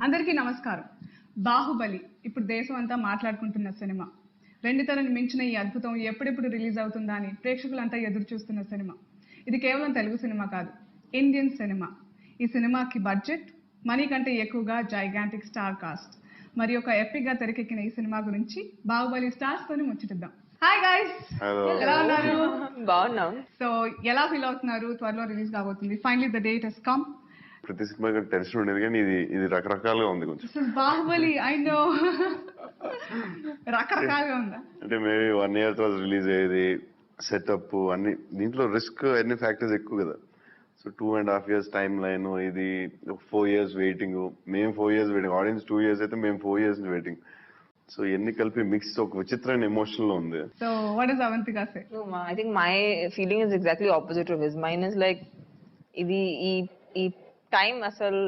అందరికీ నమస్కారం. బాహుబలి ఇప్పుడు దేశం అంతా మాట్లాడుకుంటున్న సినిమా. రెండు తరాన్ని మించిన ఈ అద్భుతం ఎప్పుడెప్పుడు రిలీజ్ అవుతుందా అని ప్రేక్షకులంతా ఎదురు చూస్తున్న సినిమా. ఇది కేవలం తెలుగు సినిమా కాదు, ఇండియన్ సినిమా. ఈ సినిమాకి బడ్జెట్, మనీ కంటే ఎక్కువగా జైగాంటిక్ స్టార్ కాస్ట్, మరి ఒక ఎపిక్ గా తెరకెక్కిన ఈ సినిమా గురించి బాహుబలి స్టార్స్ తోని ముచ్చటిద్దాం. హాయ్ గైస్, ఎలా ఉన్నారు? బాగున్నాం. సో ఎలా ఫీల్ అవుతున్నారు? త్వరలో రిలీజ్ కాబోతుంది. Finally the date has come. ప్రతి సినిమా టెన్షన్ ఉండేది, కానీ ఇది రకరకాలుగా ఉంది. కొంచెం బాహుబలి ఐ నో రకరకాలుగా ఉందా అంటే మేబీ 1 year తర్వాత రిలీజ్ అయ్యేది, సెటప్ అన్ని దీంట్లో రిస్క్ అన్ని ఫ్యాక్టర్స్ ఎక్కువ కదా. సో 2.5 years టైం లైన్, ఇది 4 years వెయిటింగ్. మేము 4 years వెయిటింగ్, ఆడియన్స్ 2 years అయితే మేము 4 years వెయిటింగ్. సో ఎన్ని కలిపి మిక్స్ ఒక విచిత్రమైన ఎమోషన్ లో ఉంది. So what is Avantika say? I think my feeling is exactly opposite of his. Mine is like ఇది ఈ టైం అసలు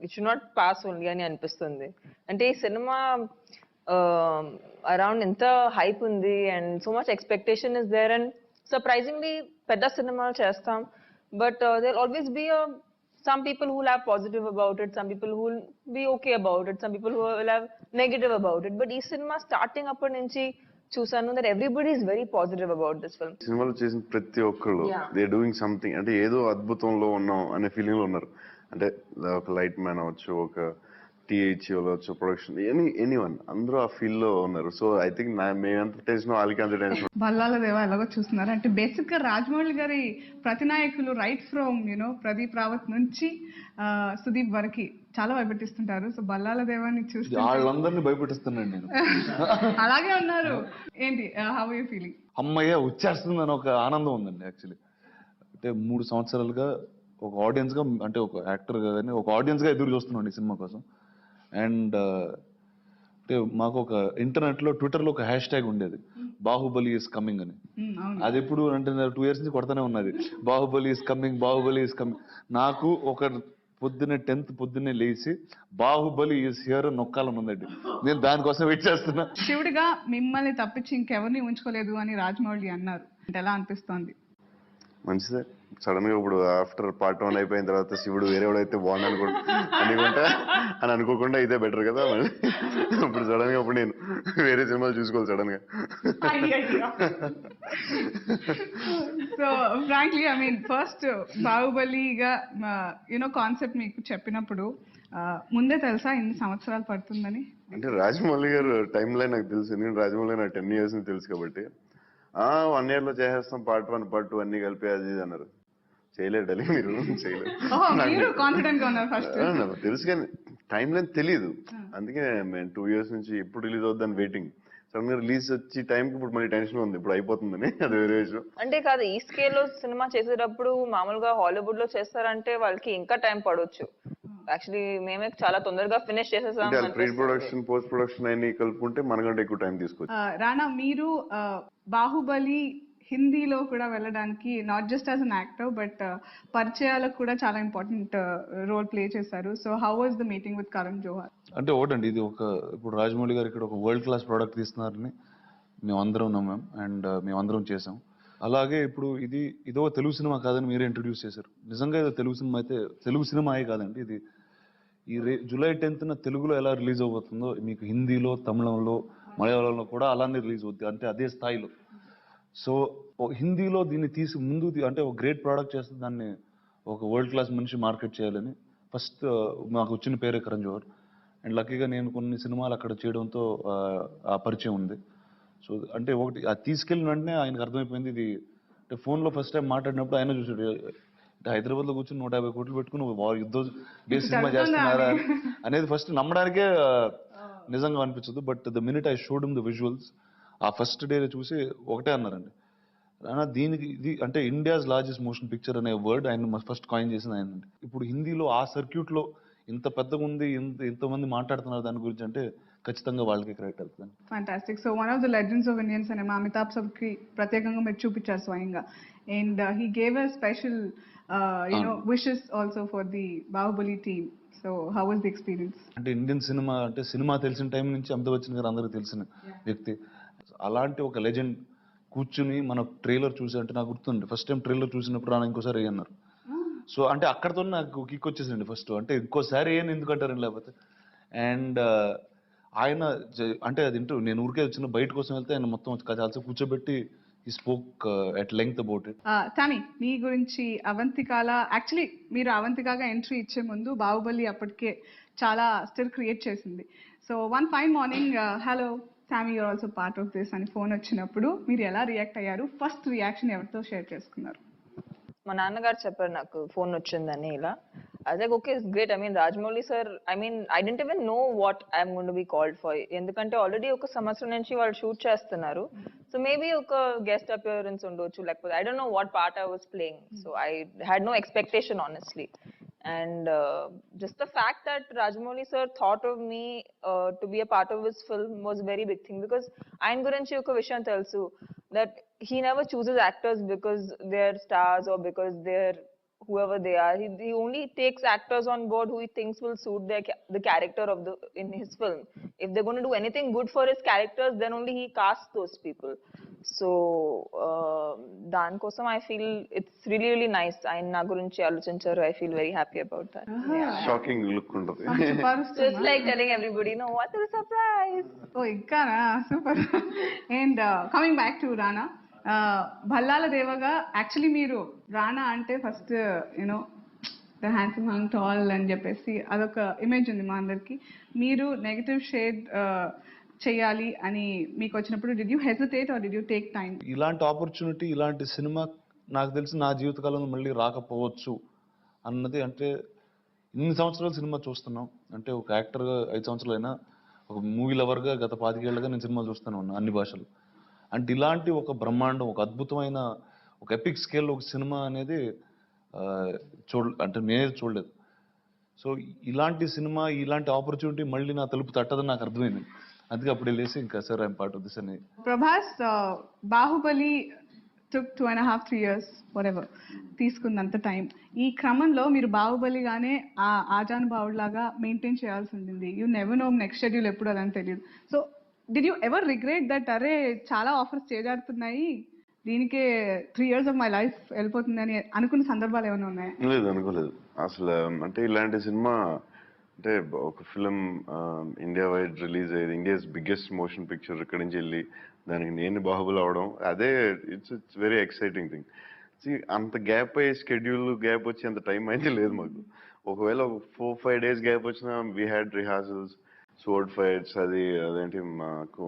it should not pass only అని అనిపిస్తుంది. అంటే ఈ సినిమా అరౌండ్ ఎంత హైప్ ఉంది and so much expectation is there and surprisingly పెద్ద సినిమాలు చేస్తాం, but there always be some people who will have positive about it, some people who will be okay about it, some people who will have negative about it, but ఈ cinema starting అప్పటి నుంచి చూసాను that everybody is very positive about this film. సినిమాలో చేసిన ప్రతి ఒక్కళ్ళు they doing something, అంటే ఏదో అద్భుతంలో ఉన్నాం అనే ఫీలింగ్ లో ఉన్నారు. అంటే ఒక లైట్ మ్యాన్ అవ్వచ్చు, ఒక టీహెచ్ఓ అవ్వచ్చు, ప్రొడక్షన్ ఎనీవన్, అందరూ ఆ ఫీల్ లో ఉన్నారు. సో ఐ థింక్ మేమంత టెన్షన్, వాళ్ళకి అంత టెన్షన్. బల్లాల దేవ ఎలాగో చూస్తున్నారు. అంటే బేసిక్ గా రాజమౌళి గారి ప్రతినాయకులు రైట్ ఫ్రమ్ ప్రదీప్ రావత్ నుంచి సుదీప్ వరకు చాలా భయపెట్టిస్తుంటారు. సో బల్లాల దేవాన్ని చూస్తే వాళ్ళందరినీ భయపెట్టిస్తున్నాను నేను. అలాగే ఉన్నారు. ఏంటి, హౌ యూ ఫీలింగ్? అమ్మయ్య వచ్చేస్తుందని ఒక ఆనందం ఉందండి. యాక్చువల్లీ అంటే 3 సంవత్సరాలుగా ఒక ఆడియన్స్ గా, అంటే ఒక యాక్టర్ గా కానీ ఒక ఆడియన్స్ గా ఎదురు చూస్తున్నాను ఈ సినిమా కోసం. అండ్ అంటే మాకు ఒక ఇంటర్నెట్ లో, ట్విట్టర్ లో ఒక హ్యాష్ ట్యాగ్ ఉండేది, బాహుబలి ఈస్ కమింగ్ అని. అది ఎప్పుడు అంటే 2 years నుంచి కొడతానే ఉన్నది, Baahubali is coming, Baahubali is coming. నాకు ఒక పొద్దున్నే 10th పొద్దున్నే లేచి బాహుబలి ఈస్ హియర్ నొక్కాలని ఉందండి. నేను దానికోసం వెయిట్ చేస్తున్నా. శివుడిగా మిమ్మల్ని తప్పించి ఇంకెవరిని ఉంచుకోలేదు అని రాజమౌళి అన్నారు. అంటే ఎలా అనిపిస్తోంది? మంచిదే. సడన్ గా ఇప్పుడు ఆఫ్టర్ పార్ట్ 1 అయిపోయిన తర్వాత శివుడు వేరేవాడైతే బాగుంది అని అనుకోకుండా అయితే బెటర్ కదా. ఇప్పుడు సడన్ గా ఇప్పుడు నేను వేరే సినిమాలు చూసుకోవాలి సడన్ గా. So frankly I mean first బాహుబలిగా కాన్సెప్ట్ మీకు చెప్పినప్పుడు ముందే తెలుసా ఇన్ని సంవత్సరాలు పడుతుందని? అంటే రాజమౌళి గారు టైం లైన్ నాకు తెలుసు, ఎందుకంటే రాజమౌళి నాకు 10 years నుంచి తెలుసు కాబట్టి. 1 year లో చేసేస్తాం, పార్ట్ 1 పార్ట్ 2 అన్ని కలిపి అది అన్నారు. చేయలేరు డలి, మీరు చేయలేరు. తెలుసు కానీ టైం లైన్ తెలియదు. అందుకే మేము 2 years నుంచి ఎప్పుడు రిలీజ్ అవుద్దని వెయిటింగ్. సడన్ గా రిలీజ్ వచ్చి టైంకి ఇప్పుడు మళ్ళీ టెన్షన్ ఉంది, ఇప్పుడు అయిపోతుందని. అది వేరే విషయం. అంటే కాదు, ఈ స్కేల్ లో సినిమా చేసేటప్పుడు మామూలుగా హాలీవుడ్ లో చేస్తారంటే వాళ్ళకి ఇంకా టైం పడవచ్చు. యాక్చువల్లీ మేమే చాలా తొందరగా ఫినిష్ చేసేసాం. ప్రీ ప్రొడక్షన్, పోస్ట్ ప్రొడక్షన్ అన్ని కలుపుకుంటే మనకంటే ఎక్కువ టైం తీసుకోవచ్చు. రానా, మీరు బాహుబలి హిందీలో కూడా వెళ్ళడానికి not just as an actor but పరిచయాలకు కూడా చాలా ఇంపార్టెంట్ రోల్ ప్లే చేశారు. So how was the meeting with Karan Johar? అంటే ఒకటండి, ఇది ఒక ఇప్పుడు రాజమౌళి గారు ఇక్కడ ఒక వరల్డ్ క్లాస్ ప్రోడక్ట్ తీస్తున్నారని మేమందరం నమ్మాం అండ్ మేమందరం చేసాం. అలాగే ఇప్పుడు ఇదో తెలుగు సినిమా కాదని మీరే ఇంట్రడ్యూస్ చేశారు. నిజంగా ఇది తెలుగు సినిమా అయితే తెలుగు సినిమాయే కాదండి. ఇది July 10th తెలుగులో ఎలా రిలీజ్ అవబోతుందో మీకు హిందీలో, తమిళంలో, మలయాళంలో కూడా అలానే రిలీజ్ అవుతుంది, అంటే అదే స్థాయిలో. సో హిందీలో దీన్ని తీసి ముందు అంటే ఒక గ్రేట్ ప్రోడక్ట్ చేస్తే దాన్ని ఒక వరల్డ్ క్లాస్ మనిషి మార్కెట్ చేయాలని ఫస్ట్ మాకు వచ్చిన పేరే కరణ్ జోహర్. అండ్ లక్కీగా నేను కొన్ని సినిమాలు అక్కడ చేయడంతో ఆ పరిచయం ఉంది. సో అంటే ఒకటి అది తీసుకెళ్ళిన వెంటనే ఆయనకు అర్థమైపోయింది. ఇది అంటే ఫోన్లో ఫస్ట్ టైం మాట్లాడినప్పుడు ఆయన చూసాడు, హైదరాబాద్ లో కూర్చొని 150 కోట్లు పెట్టుకుని యుద్ధ బేస్ సినిమా చేస్తున్నారా అనేది ఫస్ట్ నమ్మడానికే నిజంగా అనిపించదు. But the minute I showed him the visuals, ఆ ఫస్ట్ డే చూసి ఒకటే అన్నారండి, దీనికి ఇది అంటే ఇండియాస్ లార్జెస్ట్ మోషన్ పిక్చర్ అనే వర్డ్ ఆయన ఫస్ట్ కాయిన్ చేసింది ఆయన. ఇప్పుడు హిందీలో ఆ సర్క్యూట్ లో ఇంత పెద్దగా ఉంది, ఎంతమంది మాట్లాడుతున్నారు దాని గురించి అంటే ఖచ్చితంగా వాళ్ళకి కరెక్ట్ అవుతుంది. Fantastic. So one of the legends of Indian cinema Amitabh సబ్కి ప్రత్యేకంగా మీరు చూపించారు స్వయంగా. And he gave a special wishes also for the Baahubali team. So how was the experience? అంటే ఇండియన్ సినిమా అంటే సినిమా తెలిసిన టైం నుంచి అమితాబ్ బచ్చన్ గారు అందరికీ తెలిసిన వ్యక్తి. అలాంటి ఒక లెజెండ్ కూర్చుని మన ట్రైలర్ చూసి, అంటే నాకు గుర్తుంది ఫస్ట్ టైం ట్రైలర్ చూసినప్పుడు రానా ఇంకోసారి అన్నారు. సో అంటే అక్కడతో నాకు కిక్ వచ్చేసింది ఫస్ట్. అంటే ఇంకోసారి ఏం ఎందుకంటారని లేకపోతే. అండ్ ఆయన అంటే అది నేను ఊరికే వచ్చిన బయట కోసం వెళ్తే ఆయన మొత్తం చాలా కూర్చోబెట్టి ఈ spoke at length about it. Tommy, మీ గురించి అవంతికాల యాక్చువల్లీ మీరు అవంతికాగా ఎంట్రీ ఇచ్చే ముందు బాహుబలి అప్పటికే చాలా స్టిల్ క్రియేట్ చేసింది. So one fine morning hello Tommy you're also part of this అని ఫోన్ వచ్చినప్పుడు మీరు ఎలా రియాక్ట్ అయ్యారు? ఫస్ట్ రియాక్షన్ ఎవరితో షేర్ చేసుకున్నారు? మా నాన్నగారు చెప్పారు నాకు ఫోన్ వచ్చిందని ఇలా. I was like, okay, it's great. I mean, Rajmouli sir, I mean, I didn't even know what I'm going to be called for. ఎందుకంటే ఆల్రెడీ ఒక సంవత్సరం నుంచి వాళ్ళు షూట్ చేస్తున్నారు. సో మేబీ ఒక గెస్ట్ అపియరెన్స్ ఉండొచ్చు, లేకపోతే I don't know what part I was playing. So I had no expectation honestly. And just the fact that Rajmouli sir thought of me to be a part of his film was a very big thing, because ఆయన గురించి ఒక విషయం తెలుసు, that he never chooses actors because they're stars or because they're whoever they are. He only takes actors on board who he thinks will suit the character of in his film. If they're going to do anything good for his characters, then only he casts those people. So dan kosam I feel it's really really nice. ఆయన నా గురించి ఆలోచించారు. I feel very happy about that. Shocking look ఉంటుంది. So it's like telling everybody, no, what a surprise. Oh ఇంకానా, super. And coming back to Rana, Bhallala దేవగా actually మీరు రానా అంటే first you know the handsome young tall అని చెప్పేసి అదొక ఇమేజ్ ఉంది మా అందరికి. మీరు నెగటివ్ షేడ్ చేయాలి అని మీకు వచ్చినప్పుడు did you hesitate or did you take time? ఇలాంటి ఆపర్చునిటీ, ఇలాంటి సినిమా నాకు తెలిసి నా జీవితకాలంలో మళ్ళీ రాకపోవచ్చు అన్నది. అంటే ఇన్ని సంవత్సరాలు సినిమా చూస్తున్నాం, అంటే ఒక యాక్టర్గా 5 సంవత్సరాలు అయినా, ఒక మూవీ లవర్గా గత 25 ఏళ్ళుగా నేను సినిమాలు చూస్తూనే ఉన్నాను అన్ని భాషలు. అంటే ఇలాంటి ఒక బ్రహ్మాండం, ఒక అద్భుతమైన ఒక ఎపిక్ స్కేల్ ఒక సినిమా అనేది అంటే నేనే చూడలేదు. సో ఇలాంటి సినిమా, ఇలాంటి ఆపర్చునిటీ మళ్ళీ నా తలుపు తట్టదని నాకు అర్థమైంది. అందుకే అప్పుడు వెళ్ళేసి ఇంకా sir I am part of this అని. Prabhas Baahubali took 2.5-3 years whatever తీసుకుందంత టైం. ఈ క్రమంలో మీరు బాహుబలిగానే ఆ ఆజానుభావుడిలాగా మెయింటైన్ చేయాల్సి ఉంటుంది. You never know next schedule ఎప్పుడు అదని తెలియదు. So did you ever regret that అరే చాలా ఆఫర్స్ చేజారుతున్నాయి, దీనికే 3 years ఆఫ్ మై లైఫ్ వెళ్ళిపోతుంది అని అనుకున్న సందర్భాలు ఏమైనా ఉన్నాయా? లేదు, అనుకోలేదు అసలు. అంటే ఇలాంటి సినిమా అంటే ఒక ఫిలిం ఇండియా వైడ్ రిలీజ్ అయ్యేది, ఇండియాస్ బిగ్గెస్ట్ మోషన్ పిక్చర్, ఇక్కడి నుంచి వెళ్ళి దానికి నేను బాహుబలి అవడం, అదే ఇట్స్ వెరీ ఎక్సైటింగ్ థింగ్. అంత గ్యాప్ అయ్యే స్కెడ్యూల్ గ్యాప్ వచ్చి అంత టైం అయితే లేదు మాకు. ఒకవేళ ఒక 4-5 days గ్యాప్ వచ్చినా we had rehearsals, sword fights, అదేంటి మాకు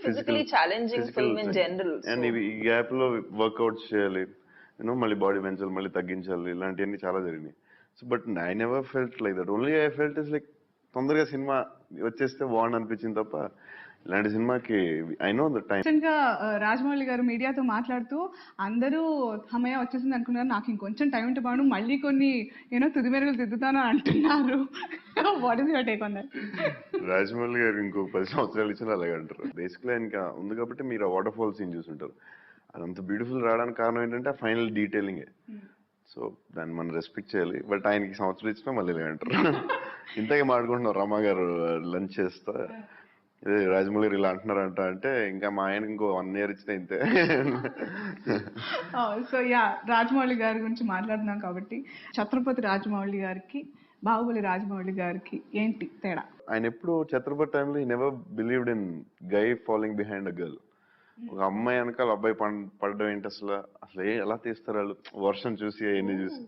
physically challenging film in general. And ఈ గ్యాప్ లో వర్కౌట్స్ చేయాలి, యూనో మళ్ళీ బాడీ పెంచాలి, మళ్ళీ తగ్గించాలి, ఇలాంటివన్నీ చాలా జరిగినాయి. So but I never felt like that. Only I felt is like తొందరగా సినిమా వచ్చేస్తే బాగుంది అనిపించింది తప్ప ఇలాంటి సినిమాకి ఐ నో ద టైం. రీసెంట్గా రాజమౌళి గారు మీడియాతో మాట్లాడుతూ అందరూ అమ్మయ్య వచ్చేసింది అనుకున్నారు, నాకు ఇంకొంచెం టైం ఉంటే బాగుండు, మళ్ళీ కొన్ని యూనో తుది మెరుగులు దిద్దుతాను అంటున్నారు. What is your take on that? Rajamouli గారు ఇంకో 10 సంవత్సరాలు ఇచ్చిన అలాగే అంటారు. బేసిక్లీ ఇంకా ఉంది కాబట్టి మీరు ఆ వాటర్ ఫాల్ సీన్ చూసుంటారు. అదంత బ్యూటిఫుల్ రావడానికి కారణం ఏంటంటే ఆ ఫైనల్ డీటెయిలింగే. సో దాన్ని మనం రెస్పెక్ట్ చేయాలి. బట్ ఆయనకి సంవత్సరం ఇచ్చినా మళ్ళీ అంటారు. ఇంతగా మాట్లాడుకుంటున్నారు రమా గారు లంచ్ చేస్తా, ఇదే రాజమౌళి ఇలా అంటున్నారంట అంటే ఇంకా మా ఆయన ఇంకో 1 year ఇచ్చినా ఇంతే. సో యా, రాజమౌళి గారి గురించి మాట్లాడుతున్నాం కాబట్టి ఛత్రపతి రాజమౌళి గారికి బాహుబలి రాజమౌళి గారికి ఏంటి తేడా? ఆయన ఎప్పుడు ఛత్రపతి టైంలో ఈ never believed in guy following behind a girl. ఒక అమ్మాయి వెనకాల అబ్బాయి పడడం ఏంటి అసలు, ఎలా తీస్తారు వాళ్ళు, వర్షం చూసి అవన్నీ చూసి.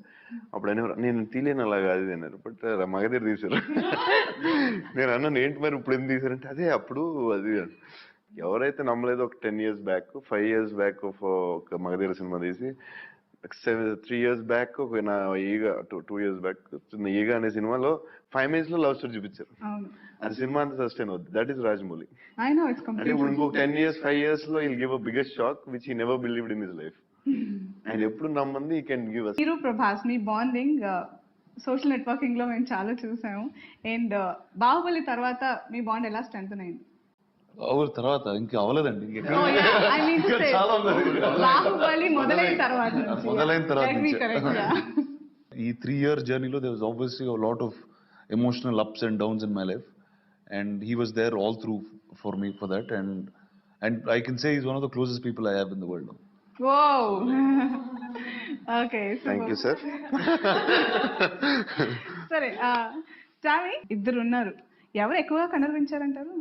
అప్పుడు అయినా నేను తీలేను అలాగా అది అన్నారు. బట్ మగధీర తీశారు. నేను అన్నాను ఏంటి మరి ఇప్పుడు ఎందుకు తీశారంటే అదే అప్పుడు అది ఎవరైతే నమ్మలేదు ఒక 10 years బ్యాక్ 5 years బ్యాక్ ఒక మగధీర సినిమా తీసి 3 years బ్యాక్ ఒక నా ఈగా 2 years బ్యాక్ ఈగా అనే సినిమాలో 5 minutes లో లవ్ స్టోరీ చూపించారు. అది సినిమా అంతా సస్టైన్ అవుతుంది. That is Rajamouli. అంటే ఇప్పుడు ఇంకో 10 years 5 years లో will give a biggest shock which he never believed in his life. ఆయన ఎప్పుడు నమ్మంది ఈ కెన్ గివ్ అస్. మీరు ప్రభాస్ మీ బాండింగ్ సోషల్ నెట్వర్కింగ్ లో మేము చాలా చూసాము. అండ్ బాహుబలి తర్వాత మీ బాండ్ ఎలా స్ట్రెంథెన్ అయింది? తర్వాత ఇంకా అవ్వలేదండి, బాహుబలి మొదలైన తర్వాత ఈ 3 year జర్నీలో there was obviously a lot of emotional ups and downs in my life, and he was there all through for me for that, and I can say he's one of the closest people I have in the world now. Oh okay thank you sir. సరే చామి ఇద్దరు ఉన్నారు, ఎవరు ఎక్కువగా కనర్వించారంటారు?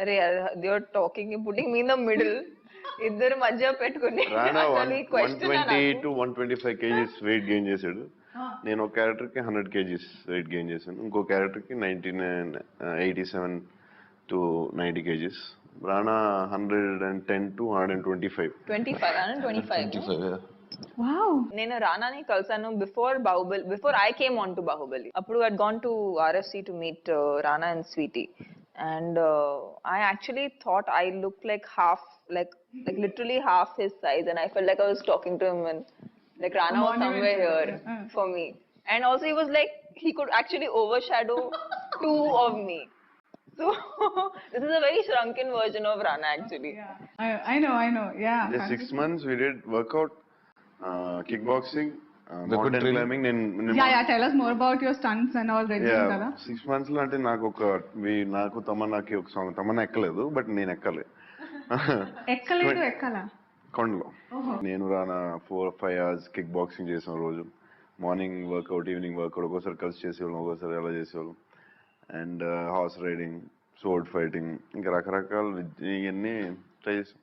అరే you're talking putting me in the middle. ఇద్దరు మధ్య పెట్టుకుని రానా అసలు ఈ question 120 to 125 kgs weight gain చేశాడు. నేను ఒక క్యారెక్టర్ కి 100 kgs వెయిట్ గెయిన్ చేశాను. ఇంకో క్యారెక్టర్ కి 87 to 90 kgs. Rana 110 to 125. 25. Wow. నేను రానాని కలిసాను before I came on to Baahubali. అప్పుడు I gone to RFC to meet Rana and Sweety. And I actually thought I looked like half, like literally half his size, and I felt like I was talking to him, and like Rana was somewhere here for me. And also he was like, he could actually overshadow two of me. So this is a very shrunken version of Rana actually. Yeah. I know. Yeah. In 6 months we did workout, kickboxing, mountain training. climbing. Yeah. Tell us more about your stunts and all ready కదా. 6 months లో అంటే నాకు తమన్నాకి ఒక song, Tamannaah ఎక్కలేదు but నేను ఎక్కాలి. ఎక్కాలా కొండలో. నేను రానా 4-5 hours కిక్ బాక్సింగ్ చేసాం రోజు. మార్నింగ్ వర్కౌట్, ఈవినింగ్ వర్కౌట్, ఒక్కోసారి కలిసి చేసేవాళ్ళం, ఒక్కోసారి అలా చేసేవాళ్ళం. And horse riding, sword fighting, ఇంకా రకరకాల ఇవన్నీ ట్రై చేసాం.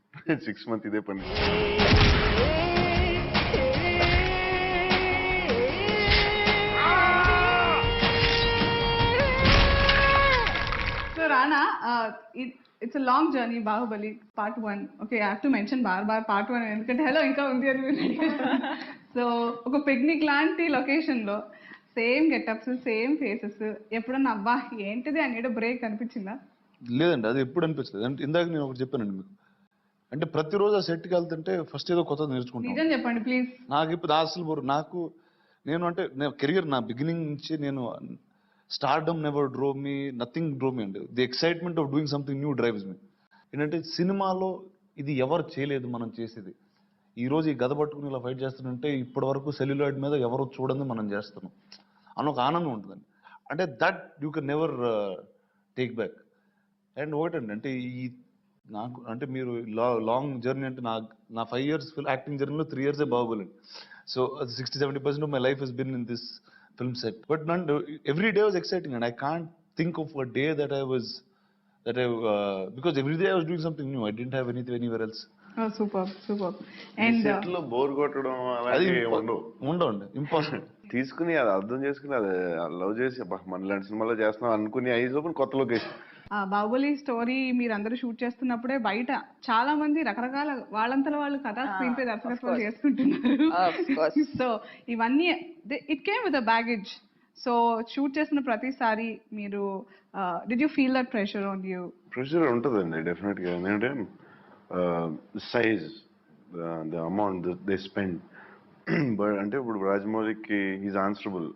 6 months ఇదే పని. Rana, it's a long journey, Bahubali part 1. Okay, I have to mention bar part 1 ఎందుకంటే హలో ఇంకా ఉంది అని. సో ఒక పిక్నిక్ లాంటి లొకేషన్ లో సేమ్ గెటప్స్, సేమ్ ఫేసెస్, ఎప్పుడన్నా అబ్బా ఏంటిది అని బ్రేక్ అనిపించిందా? లేదండి, అది ఎప్పుడు అనిపించలేదు. అంటే ఇందాక నేను ఒకటి చెప్పానండి మీకు, అంటే ప్రతిరోజు ఆ సెట్కి వెళ్తుంటే ఫస్ట్ ఏదో కొత్తది నేర్చుకుంటాను. నిజం చెప్పండి ప్లీజ్. నాకు ఇప్పుడు అసలు నేను కెరియర్ నా బిగినింగ్ నుంచి నేను stardom never drove me, nothing drove me అండి. The excitement of doing something new drives me. ఏంటంటే సినిమాలో ఇది ఎవరు చేయలేదు మనం చేసేది. ఈ రోజు ఈ గద పట్టుకుని ఇలా ఫైట్ చేస్తుంటే ఇప్పటి వరకు సెల్యులాయిడ్ మీద ఎవరు చూడండి మనం చేస్తున్నాం అని ఒక ఆనందం ఉంటుందండి. అంటే that you can never take back. And ఒకటండి, అంటే ఈ నాకు అంటే మీరు లాంగ్ జర్నీ అంటే నా 5 years యాక్టింగ్ జర్నీలో 3 years Baahubali. So 60-70% of my life has been in this film set, but every day was exciting, and I can't think of a day that I because every day I was doing something new. I didn't have anything anywhere else. Oh, super. And set లో bore కొట్టడం అలాగే ఉండవండి, impossible. తీసుకుని అది అర్థం చేసుకుని అది love చేసి మన ఇలాంటి సినిమాలో చేస్తున్నాం అనుకుని ఐదు లోపల కొత్త లొకేషన్. బాహుబలి స్టోరీ మీరందరూ షూట్ చేస్తున్నప్పుడే బయట చాలా మంది రకరకాల వాళ్ళంతలో వాళ్ళు కథా స్క్రీన్ పే దర్శకత్వం చేసుకుంటున్నారు. సో ఇవన్నీ it came with a baggage. So shoot చేసిన ప్రతిసారి మీరు did you feel that pressure on you? Pressure ఉంటుందండి డెఫినెట్ గా. ఎందుకంటే size, the amount they spend. But అంటే ఇప్పుడు రాజమౌళికి ఈజ్ ఆన్సరబుల్.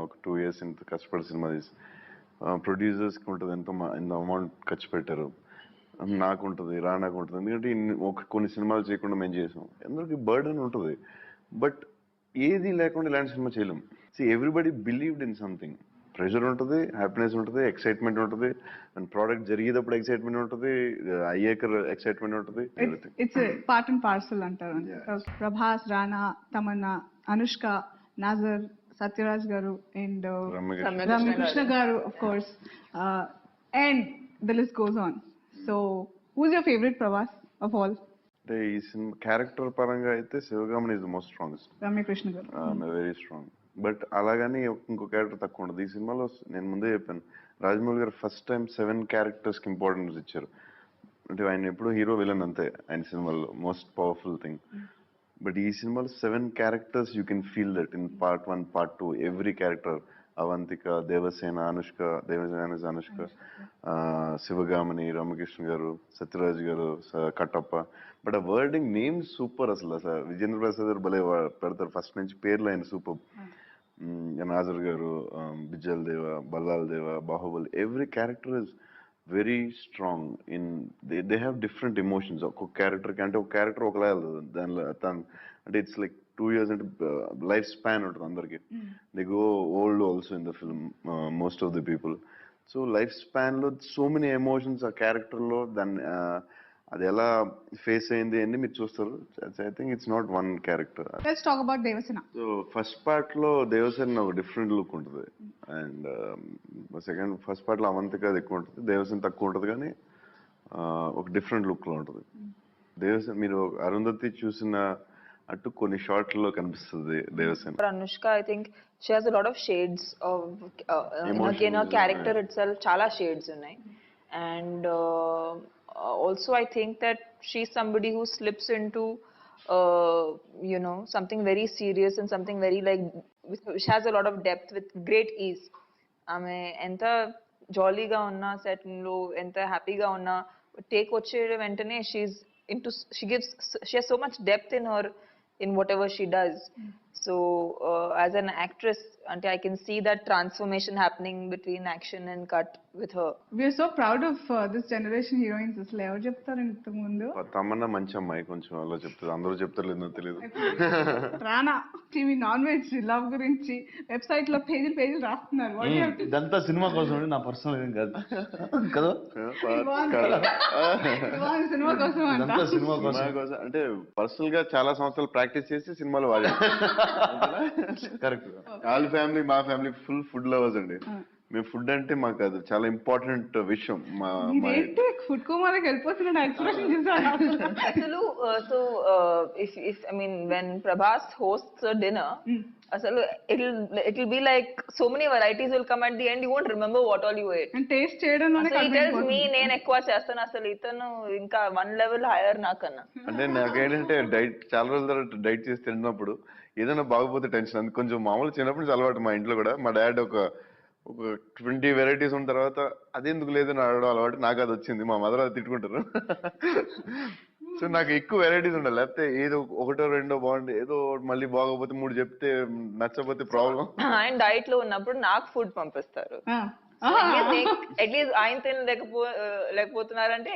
ఒక 2 years ఇంత కష్టపడి సినిమా తీసి, ప్రొడ్యూసర్స్కి ఉంటుంది ఎంత అమౌంట్ ఖర్చు పెట్టారు, నాకు ఉంటుంది, రానాకు ఉంటుంది. ఎందుకంటే కొన్ని సినిమాలు చేయకుండా మేము చేసాం, అందరికి బర్డెన్ ఉంటుంది. బట్ ఏది లేకుండా ఇలాంటి సినిమా చేయలేం. Everybody believed in something. Pressure ఉంటుంది, హ్యాపీనెస్ ఉంటుంది, ఎక్సైట్మెంట్ ఉంటుంది, అండ్ ప్రోడక్ట్ జరిగేటప్పుడు ఎక్సైట్మెంట్ ఉంటుంది, అయ్యాక ఎక్సైట్మెంట్ ఉంటుంది. ఇట్స్ పార్ట్ అండ్ పార్సల్ అంటారు. ప్రభాస్, రానా, తమన్నా, అనుష్క, నాజర్, సత్యరాజ్ గారు అండ్ రమ్యకృష్ణ గారు, of course, and the list goes on. So who's your favourite Prabhas of all? అంటే ఈ సినిమా క్యారెక్టర్ పరంగా అయితే శివగామన్ is the most strongest. Ramya Krishna గారు వెరీ స్ట్రాంగ్. బట్ అలాగని ఇంకో క్యారెక్టర్ తక్కువ ఉండదు. ఈ సినిమాలో నేను ముందే చెప్పాను, రాజమౌళి గారు ఫస్ట్ టైం 7 characters కి ఇంపార్టెన్స్ ఇచ్చారు. అంటే ఆయన ఎప్పుడు హీరో విలన్ అంతే ఆయన సినిమాల్లో, మోస్ట్ పవర్ఫుల్ థింగ్. బట్ ఈ సినిమాలో 7 characters you can feel that in part 1, part 2. Every character, Avantika, Devasena, Anushka, శివగామని, రామకృష్ణ గారు, సత్యరాజ్ గారు, కట్టప్ప. బట్ ఆ వర్డింగ్ నేమ్స్ సూపర్. అసలు విజేంద్ర ప్రసాద్ గారు భలే పెడతారు ఫస్ట్ నుంచి పేర్లు, ఆయన సూపర్. నాజర్ గారు, బిజ్జల్ దేవ, బల్లాల్ దేవ, Baahubali, every character is very strong in they have different emotions. ఒక్కొక్క క్యారెక్టర్కి అంటే ఒక క్యారెక్టర్ ఒకలా దానిలో అంటే ఇట్స్ లైక్ 2 years అంటే లైఫ్ స్పాన్ ఉంటుంది అందరికి. They go old also in the film, most of the people. So life span లో సో మెనీ ఎమోషన్స్ ఆ క్యారెక్టర్ లో, దాన్ని అది ఎలా ఫేస్ అయింది అని మీరు చూస్తారు. I think it's not one character. Let's talk about Devasena. So first part లో దేవసేన ఒక డిఫరెంట్ లుక్ ఉంటుంది, అండ్ ఫస్ట్ పార్ట్ లో అవంతిక అది ఎక్కువ ఉంటుంది, దేవసేన తక్కువ ఉంటుంది, కానీ ఒక డిఫరెంట్ లుక్ లో ఉంటుంది. దేవసేన మీరు అరుంధతి చూసిన అటు కొన్ని షార్ట్లలో కనిపిస్తుంది Devasena. For Anushka, I think she has a lot of shades of in her Emotions, character itself. Chala shades unnai, and also I think that she's somebody who slips into something very serious and something very which has a lot of depth with great ease. ఆమె ఎంత జాలీగా ఉన్నా set లో ఎంత హ్యాపీగా ఉన్నా take వచ్చే వెంటనే she has so much depth in whatever she does. So as an actress, I can see that transformation happening between action and cut with her. We are so proud of this generation heroines. అసలు ఎవరు చెప్తారు ఇంతకు ముందు? తమన్నా మంచి అమ్మాయి, కొంచెం అలా చెప్తారు, అందరూ చెప్తారు లేదో తెలియదు. రానా టీవీ నాన్ వెజ్ లవ్ గురించి వెబ్సైట్ లో పేజీలు రాస్తున్నారు. What do you have to- ఇదంతా సినిమా కోసం అండి, నా పర్సనల్ ఏం కాదు కదా. ఇవాళ సినిమా కోసం అంట. ఇదంతా సినిమా కోసం. సినిమా కోసం అంటే పర్సనల్ గా చాలా సంవత్సరాలు ప్రాక్టీస్ చేసి సినిమాలో వాడారు. కరెక్ట్. వాళ్ళ ఫ్యామిలీ మా ఫ్యామిలీ ఫుల్ ఫుడ్ లవర్స్ అండి. మేము ఫుడ్ అంటే మాకు అది చాలా ఇంపార్టెంట్ విషయం. ఇదేంటి ఫుడ్ కోమాలోకి వెళ్ళిపోతున్నాడు ఎక్స్ప్రెషన్ చూసాను అసలు so if I mean when Prabhas hosts a dinner, అసలు it'll be like so many varieties will come at the end, you won't remember what all you ate. And taste చేయడంలోనే అసలు he tells me నేను ఎక్కువ చేస్తాను, అసలు ఇతను ఇంకా 1 level higher నాకన్నా. అంటే నాకేంటంటే డైట్ చాలా రోజుల తర్వాత డైట్ చేసి తిన్నప్పుడు ఏదైనా బాగపోతే టెన్షన్. అందుకు కొంచెం మామూలు చిన్నప్పటి నుంచి అలవాటు మా ఇంట్లో కూడా. మా డాడ్ ఒక 20 వెరైటీస్ ఉన్న తర్వాత అదెందుకు లేదని అడగడం అలవాటు. నాకు అది వచ్చింది, మా మదర్ అది తిట్టుకుంటారు. సో నాకు ఎక్కువ వెరైటీస్ ఉండాలి, లేకపోతే ఏదో ఒకటో రెండో బాగుంది, ఏదో మళ్ళీ బాగోపోతే 3 చెప్తే నచ్చపోతే ప్రాబ్లం. ఆయన డైట్ లో ఉన్నప్పుడు నాకు ఫుడ్ పంపిస్తారు. అట్లీస్ట్ ఆయన లేకపోతున్నారంటే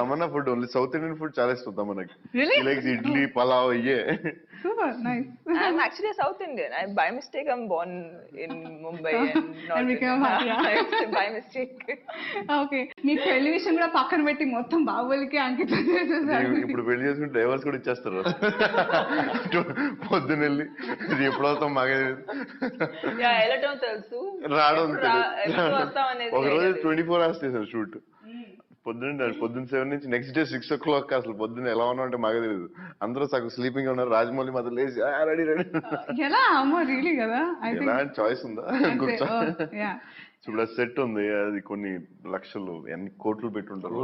Tamannaah food only south Indian food చాలా ఇష్టం తమన్నకి. ఇడ్లీ పలావ్ అయ్యే. Super nice. I'm actually a South Indian. By mistake I'm born in Mumbai and not And became by mistake. Okay, మీ పెళ్లి విషయం కూడా పక్కన పెట్టి మొత్తం బాహుబలికి అంకితం చేసేసారు. ఇప్పుడు పెళ్లి చేసుకుంటే డైవర్స్ కూడా ఇచ్చేస్తారు పొద్దున వెళ్ళి. ఇది ఎప్పుడవుతాం మాకే వెళ్ళటం తెలుసు, రావడం వస్తాం అనేది. ఒక రోజు 24 hours చేశారు షూట్. పొద్దున్న 7 నుంచి నెక్స్ట్ డే 6 o'clock. అసలు పొద్దున్న ఎలా ఉన్నా అంటే మాకే తెలియదు. అందరూ సగం స్లీపింగ్ ఉన్నారు. రాజమౌళి మాత్రం లేచి రెడీ ఎలా అమ్మో రియలీ కదా. ఎలాంటి చాయిస్ ఉందా? ఇప్పుడు సెట్ ఉంది, అది కొన్ని లక్షలు ఎన్ని కోట్లు పెట్టుంటారు.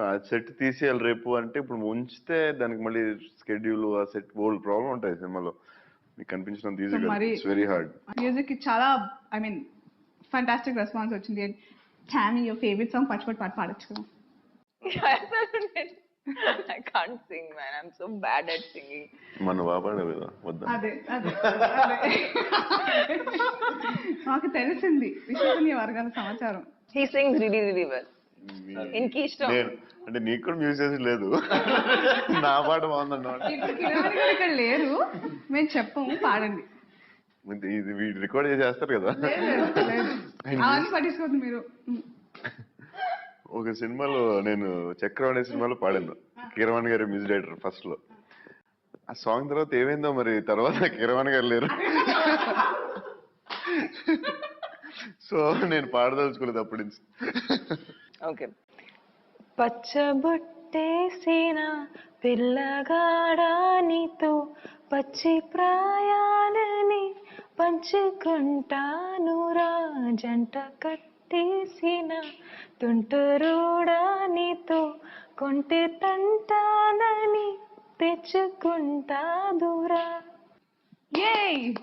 ఆ సెట్ తీసేయాలి రేపు అంటే ఇప్పుడు ఉంచితే దానికి మళ్ళీ స్కెడ్యూల్, ఆ సెట్ ఓల్డ్ ప్రాబ్లం ఉంటాయి సినిమాలో. మీకు కనిపించినంత ఈజీ కాదు, ఇట్స్ వెరీ హార్డ్. మ్యూజిక్ కి చాలా ఐ మీన్ ఫంటాస్టిక్ రెస్పాన్స్ వచ్చింది. Tammy, your favorite song పచ్చిపట్ పాట పాడొచ్చు కదా. I can't sing, man. I'm so bad at singing. మన బాబాడే కదా వద్దా? అదే నాకు తెలిసింది విశ్వసనీయ వర్గాల సమాచారం. He sings really, really well. ఇంకి ఇష్టం అంటే నీకు కూడా మ్యూజిక్ లేదు, నా పాట బాగుందన్న. ఇప్పుడు కిరణ్ గారు ఇక్కడ లేరు, మేము చెప్పము పాడండి. ఇది వీడు రికార్డ్ చేసేస్తారు కదా. అవన్నీ పట్టించుకోవద్దు మీరు. ఒక సినిమాలో నేను చక్రవాణి సినిమాలో పాడాను, కీరవాణి గారి మ్యూజిక్ డైరెక్టర్ ఫస్ట్ లో. ఆ సాంగ్ తర్వాత ఏమైందో మరి, తర్వాత కీరవాణి గారు లేరు. సో నేను పాడదలుచుకోలేదు అప్పటి నుంచి. ఓకే. పచ్చబొట్టేసిన పిల్లగాడా నీతో పచ్చి ప్రాయాలని పంచుకుంటానురా, జంట కట్టేసిన తుంటరుడా నీతో కొంటె తంటానని తెచ్చుకుంటాదురా.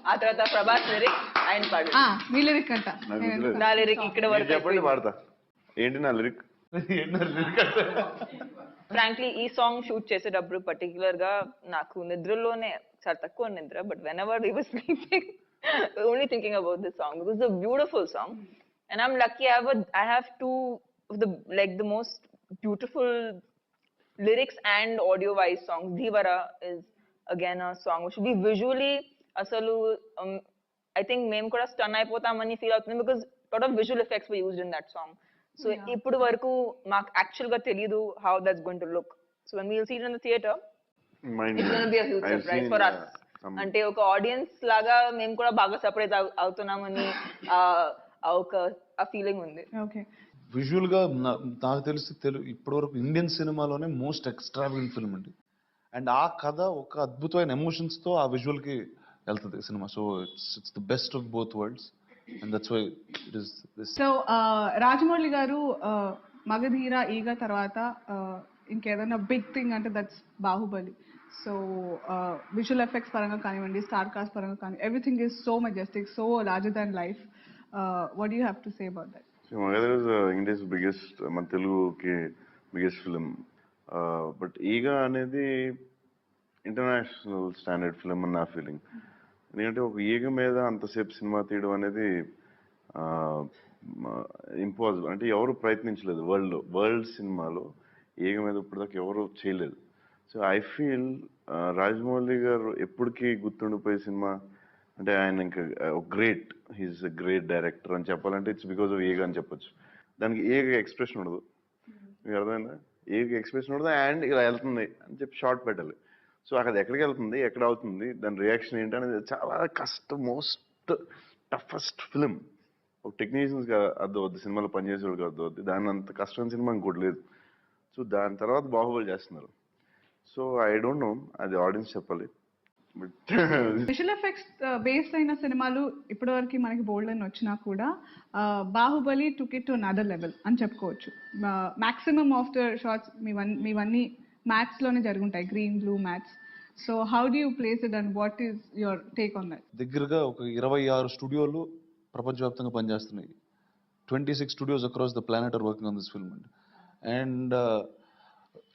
ఆ తర్వాత ప్రభాస్ లిరిక్ ఆయన పాడు. మీ లిరిక్ అంట. నా లిరిక్ ఇక్కడ వరకు చెప్పండి, పాడతా. ఏంటి నా లిరిక్? ఫ్రాంక్లీ ఈ సాంగ్ షూట్ చేసేటప్పుడు పర్టికులర్ గా నాకు నిద్రలోనే చాలా తక్కువ నిద్ర, but when ever he was sleeping only thinking about this song because it's a beautiful song and I'm lucky I have two of the most beautiful lyrics and audio wise songs. Dhivara is again a song which should be visually asalu I think mem kuda stun ayipotamani feel avutundi because a lot of visual effects were used in that song. So ఇప్పుడు వరకు మాకు actual గా తెలియదు how that's going to look. So when we'll see it in the theater, Mind it's you, going to be a huge I've surprise seen, for us. అంటే ఒక audience లాగా మేము కూడా బాగా సర్ప్రైజ్ అవుతున్నామని ఒక ఆ ఫీలింగ్ ఉంది. ఓకే. విజువల్ గా నాకు తెలిసి ఇప్పటివరకు ఇండియన్ సినిమాలోనే మోస్ట్ ఎక్స్ట్రావెంట్ ఫిల్మ్ అండి. అండ్ ఆ కథ ఒక అద్భుతమైన ఎమోషన్స్ తో ఆ విజువల్ కి వెళ్తుంది సినిమా. So it's the best of both worlds and that's why it is this. So Rajamouli garu Magadheera Eega తర్వాత ఇంకేదైనా బిగ్ థింగ్ అంటే that's Baahubali. So visual effects పరంగా కానివ్వండి, స్టార్ కాస్ట్ పరంగా కానీ everything is so majestic, so larger than life. What you have to say about that? Magadheera India's biggest, మన తెలుగుకి biggest film. But ఈగ అనేది ఇంటర్నేషనల్ స్టాండర్డ్ ఫిలిం అని నా ఫీలింగ్. ఎందుకంటే ఒక ఈగ మీద అంతసేపు సినిమా తీయడం అనేది ఇంపాసిబుల్. అంటే ఎవరు ప్రయత్నించలేదు వరల్డ్ సినిమాలో ఈగ మీద ఇప్పటిదాకా ఎవరు చేయలేదు. సో ఐ ఫీల్ రాజమౌళి గారు ఎప్పటికీ గుర్తుండిపోయే సినిమా అంటే ఆయన ఇంకా great, he's a great director అని చెప్పాలంటే ఇట్స్ బికాస్ ఆఫ్ ఈగ అని చెప్పొచ్చు. దానికి ఈగ ఎక్స్ప్రెషన్ ఉండదు, మీకు అర్థమైందా? ఈగ ఎక్స్ప్రెషన్ ఉండదు అండ్ ఇలా వెళ్తుంది అని చెప్పి షార్ట్ పెట్టాలి. సో అక్కడ ఎక్కడికి వెళ్తుంది, ఎక్కడ అవుతుంది, దాని రియాక్షన్ ఏంటి అనేది చాలా కష్టం. Most toughest film. ఒక టెక్నీషియన్స్ అర్థం అవుద్ది, సినిమాలో పనిచేసేవాడికి అర్థం అవుద్ది. దాని అంత కష్టమైన సినిమా ఇంకోటి లేదు. సో దాని తర్వాత బాహుబలి చేస్తున్నారు. సో ఐ డోంట్ నో, అది ఆడియన్స్ చెప్పాలి. బట్ విజువల్ ఎఫెక్ట్స్ బేస్డ్ అయిన సినిమాలు ఇప్పటివరకు మనకి బోల్డ్ అని వచ్చినా కూడా Baahubali took it to another level అని చెప్పుకోవచ్చు. మాక్సిమం ఆఫ్ ద షార్ట్స్ మీవన్నీ మ్యాథ్స్ లోనే జరుగుంటాయి, green blue mats. So how do you place it and what is your take on that? దగ్గరగా ఒక 26 స్టూడియోలు ప్రపంచవ్యాప్తంగా పనిచేస్తున్నాయి. 26 studios across the planet are working on this film అండి. అండ్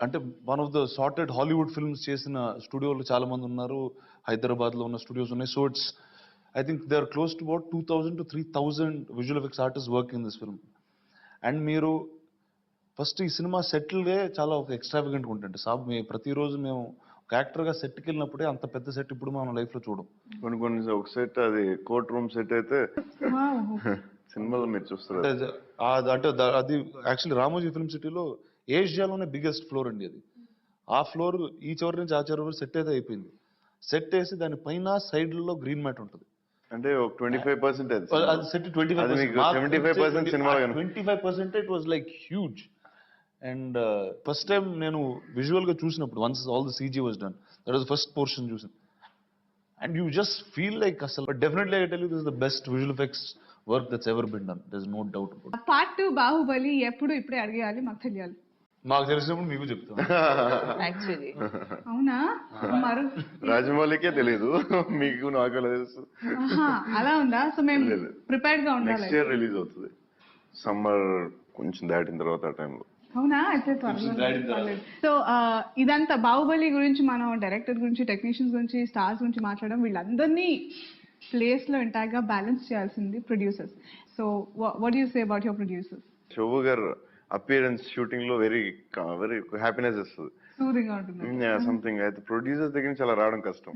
అంటే one of the sorted Hollywood films చేసిన స్టూడియోలు చాలా మంది ఉన్నారు. హైదరాబాద్లో ఉన్న స్టూడియోస్ ఉన్నాయి. So it's I think they are close to about 2000 to 3000 visual effects artist working in this film. And మీరు ఫస్ట్ ఈ సినిమా సెటిల్గా చాలా ఒక ఎక్స్ట్రావిగెంట్గా ఉంటుంది సాబ్. ప్రతిరోజు మేము ఒక యాక్టర్గా సెట్కి వెళ్ళినప్పుడే అంత పెద్ద సెట్ ఇప్పుడు మనం లైఫ్లో చూడం. కొన్ని ఒక సెట్, అది కోర్ట్ రూమ్ సెట్ అయితే సినిమాలో మీరు చూస్తారు. అంటే అది యాక్చువల్లీ రామోజీ ఫిల్మ్ సిటీలో ఏషియాలోనే బిగ్గెస్ట్ ఫ్లోర్ అండి అది. ఆ ఫ్లోర్ ఈ చివరి నుంచి ఆ చివరి వరకు సెట్ అయితే అయిపోయింది. సెట్ వేసి దాని పైన సైడ్లలో గ్రీన్ మ్యాట్ ఉంటుంది. అంటే ఒక 25% అది set 25% cinema 25% it was like huge. And first time నేను విజువల్ గా చూసినప్పుడు once all the CG was done, that was first portion చూసాను. And you just feel like అసలు definitely I tell you this is the best visual effects work that's ever been done. There is no doubt about it. Part 2 Baahubali ఎప్పుడు ఇప్పుడే అడిగేయాలి, మాకు తెలియాలి. మాకు తెలిసినప్పుడు మీకు చెప్తాను. యాక్చువల్లీ అవునా? మరో రాజమౌళికే తెలీదు, మీకు నాకు తెలుసు. అలా ఉందా? సో మేము ప్రిపేర్డ్ గా ఉండాలి. నెక్స్ట్ ఇయర్ రిలీజ్ అవుతుంది, సమ్మర్ కొంచెం దాటిన తర్వాత ఆ టైంలో. అవునా? అయితే త్వరలో. సో ఇదంతా బాహుబలి గురించి, మనం డైరెక్టర్ గురించి, టెక్నీషియన్స్ గురించి, స్టార్స్ గురించి మాట్లాడడం, వీళ్ళందరినీ ప్లేస్ లో ఇంటాక్ట్ గా బ్యాలెన్స్ చేయాల్సింది producers. So what you say about your producers? Shobu గారు అపియరెన్స్ షూటింగ్ లో వెరీ వెరీ హ్యాపీనెస్ వస్తుంది, సూదింగ్ గా ఉంటుంది సంథింగ్. అయితే ప్రొడ్యూసర్స్ దగ్గర నుంచి అలా రావడం కష్టం.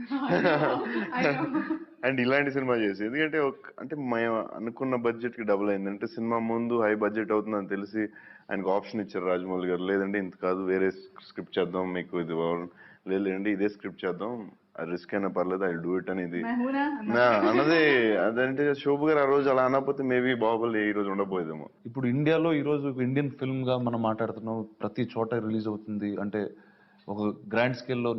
అండ్ ఇలాంటి సినిమా చేసి, ఎందుకంటే అంటే మేము అనుకున్న బడ్జెట్ కి డబుల్ అయింది. అంటే సినిమా ముందు హై బడ్జెట్ అవుతుందని తెలిసి ఆయనకు ఆప్షన్ ఇచ్చారు రాజమౌళి గారు. లేదంటే ఇంత కాదు, వేరే స్క్రిప్ట్ చేద్దాం, మీకు ఇది లేదండి ఇదే స్క్రిప్ట్ చేద్దాం, రిస్క్ అయినా పర్లేదు, ఐ డూ ఇట్ అనేది అన్నది. అదంటే శోభు గారు ఆ రోజు అలా అనకపోతే మేబీ బాహుబలి ఈ రోజు ఉండబోయేదేమో. ఇప్పుడు ఇండియాలో ఈ రోజు ఇండియన్ ఫిల్మ్ గా మనం మాట్లాడుతున్నాం, ప్రతి చోట రిలీజ్ అవుతుంది. అంటే ఒక గ్రాండ్ స్కేల్లో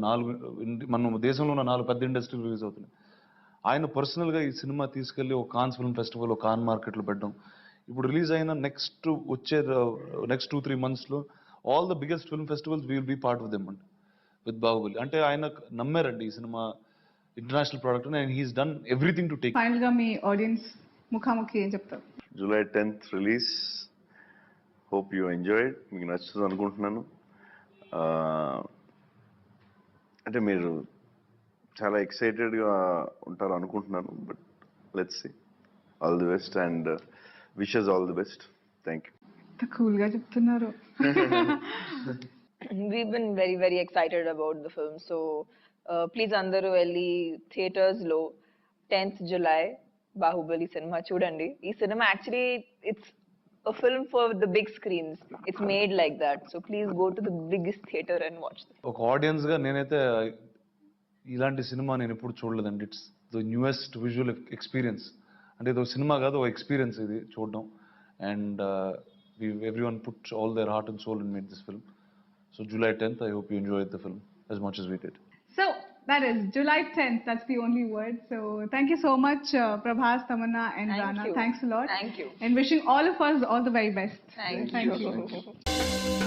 మన దేశంలో ఉన్న 4 పెద్ద ఇండస్ట్రీలు రిలీజ్ అవుతున్నాయి. ఆయన పర్సనల్ గా ఈ సినిమా తీసుకెళ్లి ఒక కాన్స్ ఫిల్మ్ ఫెస్టివల్, ఒక కాన్ మార్కెట్ లో పెట్టడం. ఇప్పుడు రిలీజ్ అయిన నెక్స్ట్ 2-3 months లో all the biggest film festivals will be part of them అండి విత్ బాహుబలి. అంటే ఆయన నమ్మారండి ఈ సినిమా international product and he's done everything to take. Final గా మీ ఆడియన్స్ ముఖాముఖి ఏం చెప్తారు? July 10th release. Hope you enjoy. మీకు నచ్చుతుంది అనుకుంటున్నాను. అంటే మీరు చాలా ఎక్సైటెడ్గా ఉంటారు అనుకుంటున్నాను. But let's see. All the best and wishes all the best. Thank you. Cool గా చెప్తున్నారు. We've been very, very excited about the film. So, please andaru velli theaters lo 10th July Bahubali cinema chudandi. Ee cinema actually it's a film for the big screens. It's made like that. So please go to the biggest theater and watch it. ఒక ఆడియన్స్గా నేనైతే ఇలాంటి cinema నేను ఎప్పుడు చూడలేదండి. It's the newest visual experience. అంటే ఇది ఒక సినిమా కాదు, ఒక ఎక్స్పీరియన్స్ ఇది చూడడం. And everyone put all their heart and soul in made this film. So July 10th, I hope you enjoyed the film as much as we did. So that is July 10th. That's the only word. So thank you so much, Prabhas, Tamanna, and Thank Rana. you. Thanks a lot. Thank you. And wishing all of us all the very best. Thank Thank you. you.